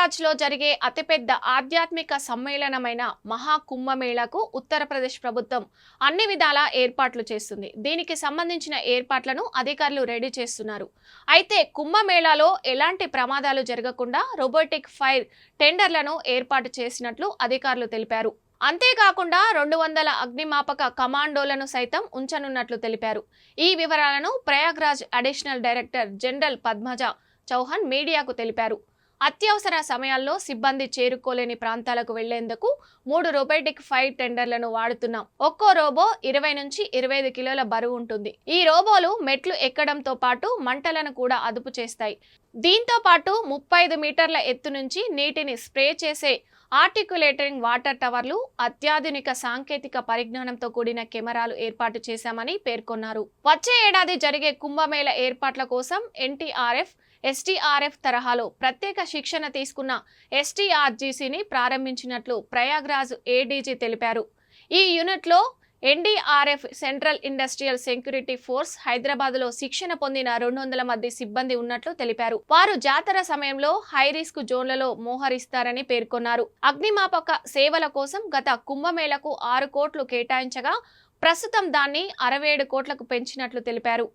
ప్రయాగ్రాజ్లో జరిగే అతిపెద్ద ఆధ్యాత్మిక సమ్మేళనమైన మహాకుంభమేళాకు ఉత్తరప్రదేశ్ ప్రభుత్వం అన్ని విధాల ఏర్పాట్లు చేస్తుంది. దీనికి సంబంధించిన ఏర్పాట్లను అధికారులు రెడీ చేస్తున్నారు. అయితే కుంభమేళాలో ఎలాంటి ప్రమాదాలు జరగకుండా రోబోటిక్ ఫైర్ టెండర్లను ఏర్పాటు చేసినట్లు అధికారులు తెలిపారు. అంతేకాకుండా 200 అగ్నిమాపక కమాండోలను సైతం ఉంచనున్నట్లు తెలిపారు. ఈ వివరాలను Prayagraj additional director general Padmaja Chauhan మీడియాకు తెలిపారు. అత్యవసర సమయాల్లో సిబ్బంది చేరుకోలేని ప్రాంతాలకు వెళ్లేందుకు 3 రోబోటిక్ ఫైర్ టెండర్లను వాడుతున్నాం. ఒక్కో రోబో 20 నుంచి 25 కిలోల బరువు ఉంటుంది. ఈ రోబోలు మెట్లు ఎక్కడంతో పాటు మంటలను కూడా అదుపు చేస్తాయి. దీంతో పాటు 35 మీటర్ల ఎత్తు నుంచి నీటిని స్ప్రే చేసే ఆర్టిక్యులేటింగ్ వాటర్ టవర్లు, అత్యాధునిక సాంకేతిక పరిజ్ఞానంతో కూడిన కెమెరాలు ఏర్పాటు చేశామని పేర్కొన్నారు. వచ్చే ఏడాది జరిగే కుంభమేళ ఏర్పాట్ల కోసం ఎన్టీఆర్ఎఫ్, ఎస్టీఆర్ఎఫ్ తరహాలో ప్రత్యేక శిక్షణ తీసుకున్న ఎస్టీఆర్జీసీని ప్రారంభించినట్లు ప్రయాగ్రాజ్ ఏడీజీ తెలిపారు. ఈ యూనిట్లో NDRF, central industrial security force, హైదరాబాద్లో శిక్షణ పొందిన 200 మంది సిబ్బంది ఉన్నట్లు తెలిపారు. వారు జాతర సమయంలో హై రిస్క్ జోన్లలో మోహరిస్తారని పేర్కొన్నారు. అగ్నిమాపక సేవల కోసం గత కుంభమేళకు 6 కోట్లు కేటాయించగా ప్రస్తుతం దాన్ని 67 కోట్లకు పెంచినట్లు తెలిపారు.